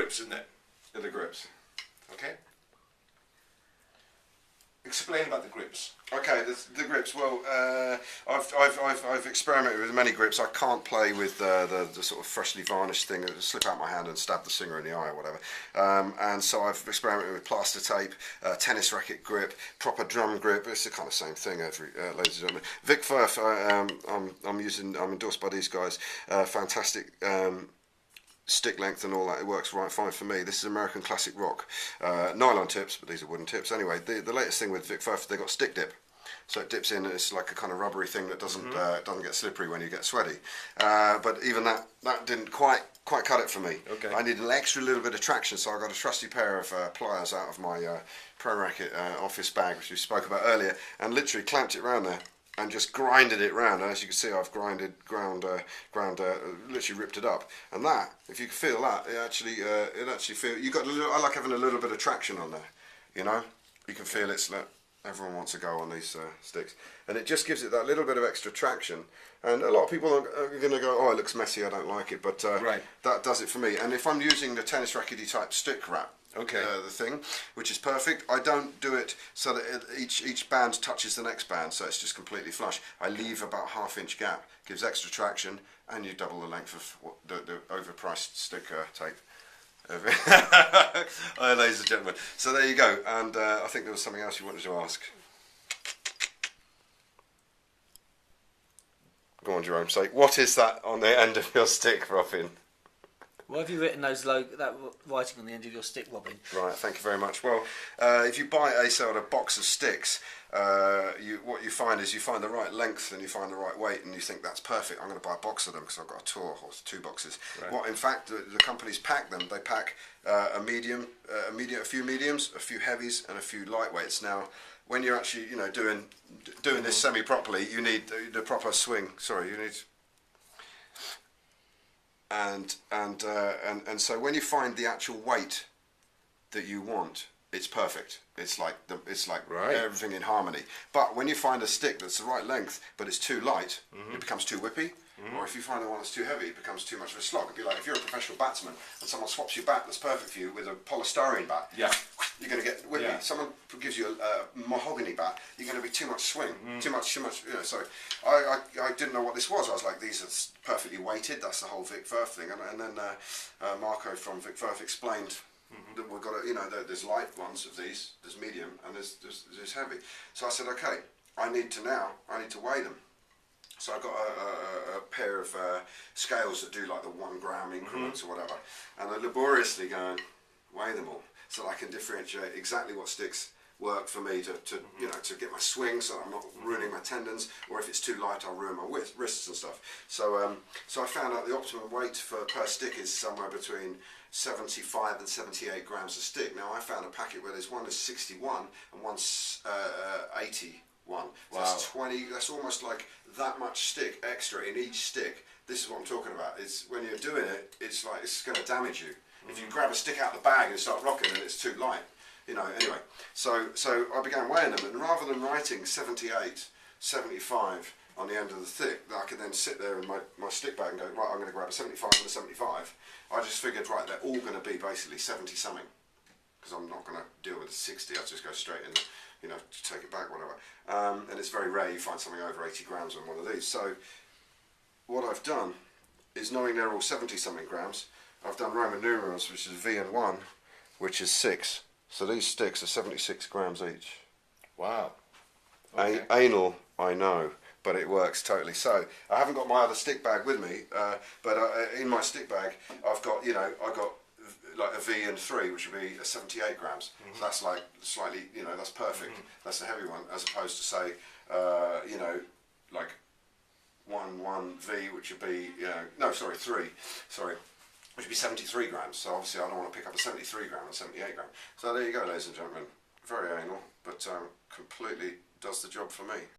grips, isn't it? In the grips. Okay. Explain about the grips. Okay, the grips. Well, I've experimented with many grips. I can't play with the sort of freshly varnished thing that will slip out my hand and stab the singer in the eye or whatever. And so I've experimented with plaster tape, tennis racket grip, proper drum grip. It's the kind of same thing, ladies and gentlemen. Vic Firth. I'm endorsed by these guys. Fantastic. Stick length and all that, it works right fine for me. This is American Classic Rock. Nylon tips, but these are wooden tips. Anyway, the latest thing with Vic Firth, they got stick dip. So it dips in and it's like a kind of rubbery thing that doesn't get slippery when you get sweaty. But even that didn't quite cut it for me. Okay. I needed an extra little bit of traction, so I got a trusty pair of pliers out of my Pro Racket office bag, which we spoke about earlier, and literally clamped it around there. And just grinded it round. And as you can see, I've ground, literally ripped it up. And that, if you can feel that, it actually feel. You got a little. I like having a little bit of traction on there. You know, you can feel it's like everyone wants to go on these sticks, and it just gives it that little bit of extra traction. And a lot of people are going to go, oh, it looks messy, I don't like it, but that does it for me. And if I'm using the tennis rackety type stick wrap. Okay. The thing, which is perfect. I don't do it so that each band touches the next band, so it's just completely flush. I leave about ½ inch gap, gives extra traction, and you double the length of the overpriced stick tape. Ladies and gentlemen. So there you go. And I think there was something else you wanted to ask. Go on, Jerome. Say, what is that on the end of your stick, Robin? Why have you written that writing on the end of your stick, Robin? Right, thank you very much. Well, if you buy a sort of box of sticks, what you find is you find the right length and you find the right weight, and you think that's perfect. I'm going to buy a box of them because I've got a tour or 2 boxes. Right. What in fact the companies pack them? They pack a few mediums, a few heavies, and a few lightweights. Now, when you're actually doing this semi properly, you need the proper swing. Sorry, you need. And so when you find the actual weight that you want, it's perfect. It's like everything in harmony. But when you find a stick that's the right length, but it's too light, it becomes too whippy. Or if you find the one that's too heavy, it becomes too much of a slog. It'd be like if you're a professional batsman and someone swaps your bat that's perfect for you with a polystyrene bat. Yeah. You're going to get whippy. Yeah. Someone gives you a mahogany bat, you're going to be too much swing, too much. So I didn't know what this was. I was like, these are perfectly weighted. That's the whole Vic Firth thing. And then Marco from Vic Firth explained that we've got there's light ones of these, there's medium, and there's heavy. So I said, okay, I need to weigh them. So I got a pair of scales that do like the 1 gram increments or whatever, and I laboriously go and weigh them all so that I can differentiate exactly what sticks work for me to get my swing, so I'm not ruining my tendons, or if it's too light I'll ruin my wrists and stuff. So I found out the optimum weight per stick is somewhere between 75 and 78 grams a stick. Now I found a packet where there's one is 61 and one's 81. Wow. That's 20. That's almost like that much stick extra in each stick. This is what I'm talking about. It's when you're doing it, it's like it's going to damage you. If you grab a stick out of the bag and start rocking and it's too light, Anyway, so I began weighing them, and rather than writing 78, 75 on the end of the thick, I could then sit there in my stick bag and go, right, I'm going to grab a 75 and a 75. I just figured, right, they're all going to be basically 70 something, because I'm not going to deal with the 60. I'll just go straight in. Take it back, whatever. And it's very rare you find something over 80 grams on one of these. So what I've done is, knowing they're all 70 something grams, I've done Roman numerals, which is V and 1, which is 6. So these sticks are 76 grams each. Wow. Okay. Anal, I know, but it works totally. So I haven't got my other stick bag with me, but in my stick bag I've got, I got like a V and 3, which would be 78 grams. So that's like slightly, that's perfect. That's the heavy one, as opposed to say, like 1V, which would be, 3, which would be 73 grams. So obviously I don't want to pick up a 73 gram and 78 gram. So there you go, ladies and gentlemen. Very anal, but completely does the job for me.